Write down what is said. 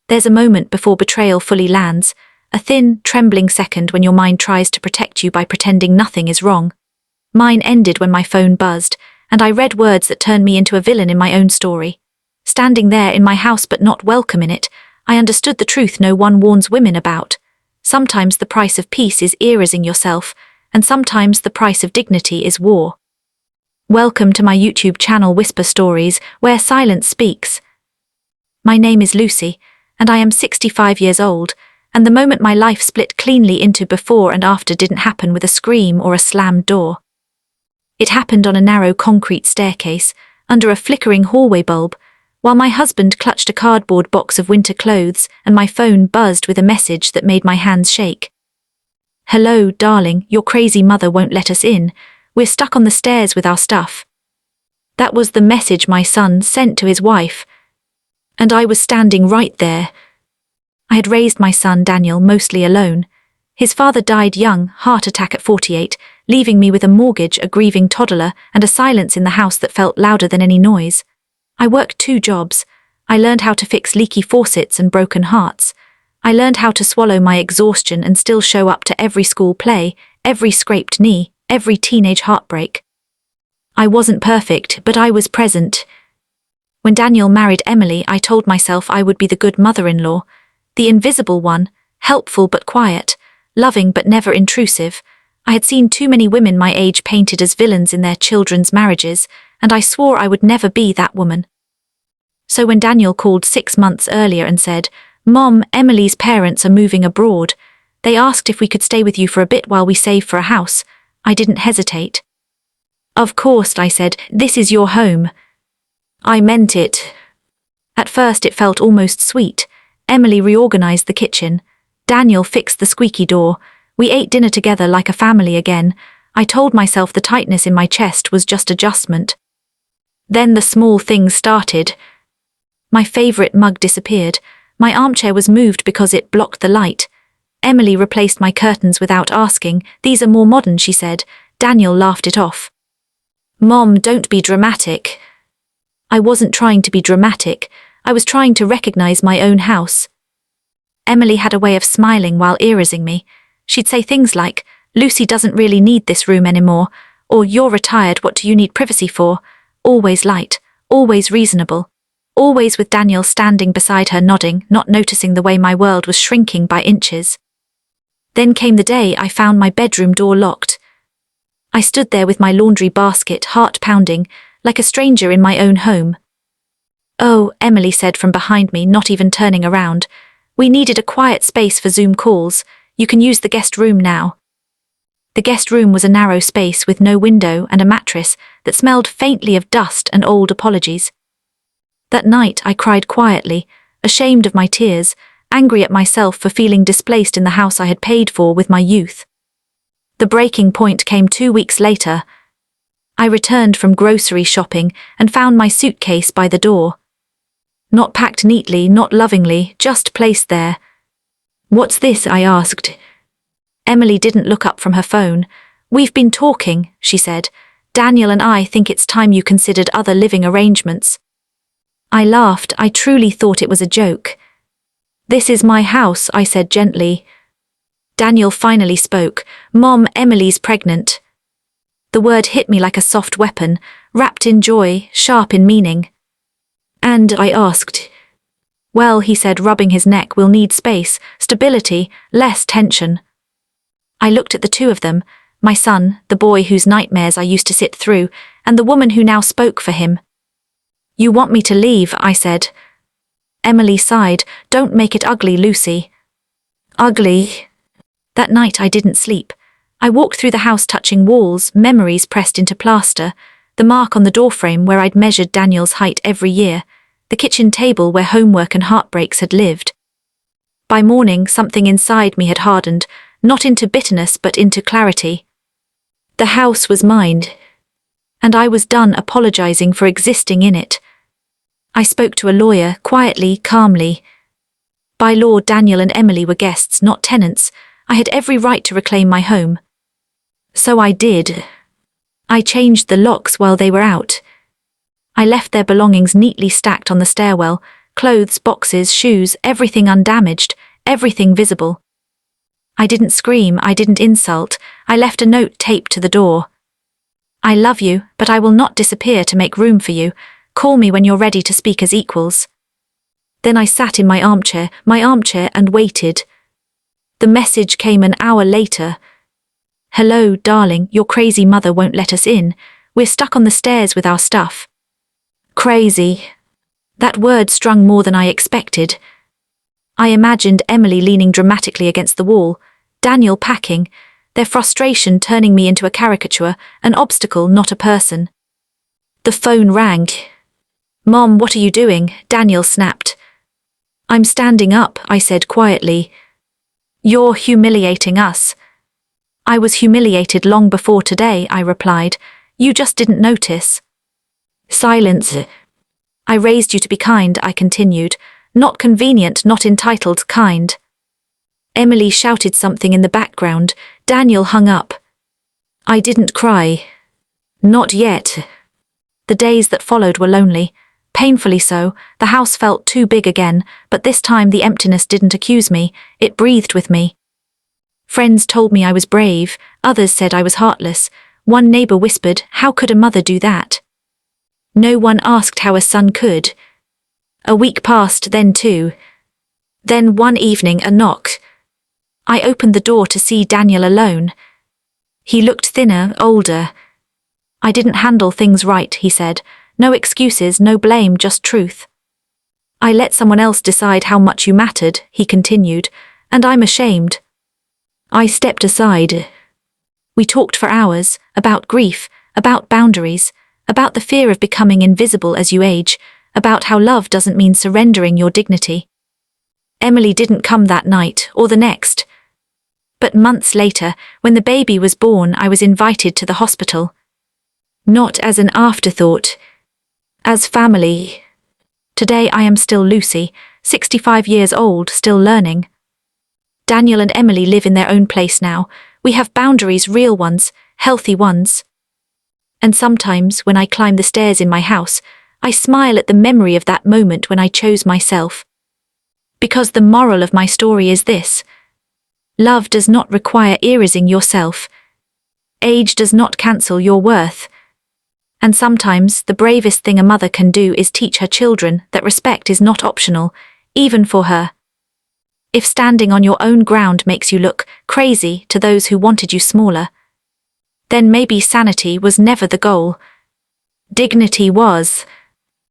There's a moment before betrayal fully lands, a thin, trembling second when your mind tries to protect you by pretending nothing is wrong. Mine ended when my phone buzzed, and I read words that turned me into a villain in my own story. Standing there in my house but not welcome in it, I understood the truth no one warns women about. Sometimes the price of peace is erasing yourself, and sometimes the price of dignity is war. Welcome to my YouTube channel Whisper Stories, where silence speaks. My name is Lucy, and I am 65 years old, and the moment my life split cleanly into before and after didn't happen with a scream or a slammed door. It happened on a narrow concrete staircase, under a flickering hallway bulb, while my husband clutched a cardboard box of winter clothes and my phone buzzed with a message that made my hands shake. "Hello, darling, your crazy mother won't let us in. We're stuck on the stairs with our stuff." That was the message my son sent to his wife. And I was standing right there. I had raised my son Daniel mostly alone. His father died young, heart attack at 48, leaving me with a mortgage, a grieving toddler, and a silence in the house that felt louder than any noise. I worked 2 jobs. I learned how to fix leaky faucets and broken hearts. I learned how to swallow my exhaustion and still show up to every school play, every scraped knee, every teenage heartbreak. I wasn't perfect, but I was present. When Daniel married Emily, I told myself I would be the good mother-in-law, the invisible one, helpful but quiet, loving but never intrusive. I had seen too many women my age painted as villains in their children's marriages, and I swore I would never be that woman. So when Daniel called 6 months earlier and said, "Mom, Emily's parents are moving abroad. They asked if we could stay with you for a bit while we save for a house," I didn't hesitate. "Of course," I said, "this is your home." I meant it. At first it felt almost sweet. Emily reorganized the kitchen. Daniel fixed the squeaky door. We ate dinner together like a family again. I told myself the tightness in my chest was just adjustment. Then the small things started. My favorite mug disappeared. My armchair was moved because it blocked the light. Emily replaced my curtains without asking. "These are more modern," she said. Daniel laughed it off. "Mom, don't be dramatic." I wasn't trying to be dramatic. I was trying to recognize my own house. Emily had a way of smiling while erasing me. She'd say things like, "Lucy doesn't really need this room anymore," or "You're retired, what do you need privacy for?" Always light, always reasonable, always with Daniel standing beside her nodding, not noticing the way my world was shrinking by inches. Then came the day I found my bedroom door locked. I stood there with my laundry basket, heart pounding, like a stranger in my own home. "Oh," Emily said from behind me, not even turning around. "We needed a quiet space for Zoom calls. You can use the guest room now." The guest room was a narrow space with no window and a mattress that smelled faintly of dust and old apologies. That night I cried quietly, ashamed of my tears, angry at myself for feeling displaced in the house I had paid for with my youth. The breaking point came 2 weeks later. I returned from grocery shopping and found my suitcase by the door. Not packed neatly, not lovingly, just placed there. "What's this?" I asked. Emily didn't look up from her phone. "We've been talking," she said. "Daniel and I think it's time you considered other living arrangements." I laughed. I truly thought it was a joke. "This is my house," I said gently. Daniel finally spoke. "Mom, Emily's pregnant." The word hit me like a soft weapon, wrapped in joy, sharp in meaning. "And?" I asked. "Well," he said, rubbing his neck, "we'll need space, stability, less tension." I looked at the two of them, my son, the boy whose nightmares I used to sit through, and the woman who now spoke for him. "You want me to leave?" I said. Emily sighed. "Don't make it ugly, Lucy." Ugly? That night I didn't sleep. I walked through the house touching walls, memories pressed into plaster, the mark on the doorframe where I'd measured Daniel's height every year, the kitchen table where homework and heartbreaks had lived. By morning, something inside me had hardened, not into bitterness but into clarity. The house was mine, and I was done apologizing for existing in it. I spoke to a lawyer, quietly, calmly. By law, Daniel and Emily were guests, not tenants. I had every right to reclaim my home. So I did. I changed the locks while they were out. I left their belongings neatly stacked on the stairwell, Clothes, boxes, shoes, everything undamaged, everything visible. I didn't scream, I didn't insult, I left a note taped to the door. I love you, but I will not disappear to make room for you. Call me when you're ready to speak as equals. Then I sat in my armchair, and waited. The message came an hour later. Hello, darling, your crazy mother won't let us in. We're stuck on the stairs with our stuff. Crazy. That word strung more than I expected. I imagined Emily leaning dramatically against the wall, Daniel packing, their frustration turning me into a caricature, an obstacle, not a person. The phone rang. Mom, what are you doing? Daniel snapped. I'm standing up, I said quietly. You're humiliating us. I was humiliated long before today, I replied. You just didn't notice. Silence. I raised you to be kind, I continued. Not convenient, not entitled, kind. Emily shouted something in the background. Daniel hung up. I didn't cry. Not yet. The days that followed were lonely. Painfully so. The house felt too big again, but this time the emptiness didn't accuse me, it breathed with me. Friends told me I was brave, others said I was heartless. One neighbor whispered, how could a mother do that? No one asked how a son could. A week passed, then two. Then one evening a knock. I opened the door to see Daniel alone. He looked thinner, older. I didn't handle things right, he said. No excuses, no blame, just truth. I let someone else decide how much you mattered, he continued, and I'm ashamed. I stepped aside. We talked for hours, about grief, about boundaries, about the fear of becoming invisible as you age, about how love doesn't mean surrendering your dignity. Emily didn't come that night, or the next. But months later, when the baby was born, I was invited to the hospital. Not as an afterthought. As family. Today I am still Lucy, 65 years old, still learning. Daniel and Emily live in their own place now. We have boundaries, real ones, healthy ones. And sometimes, when I climb the stairs in my house, I smile at the memory of that moment when I chose myself. Because the moral of my story is this. Love does not require erasing yourself. Age does not cancel your worth. And sometimes, the bravest thing a mother can do is teach her children that respect is not optional, even for her. If standing on your own ground makes you look crazy to those who wanted you smaller, then maybe sanity was never the goal. Dignity was.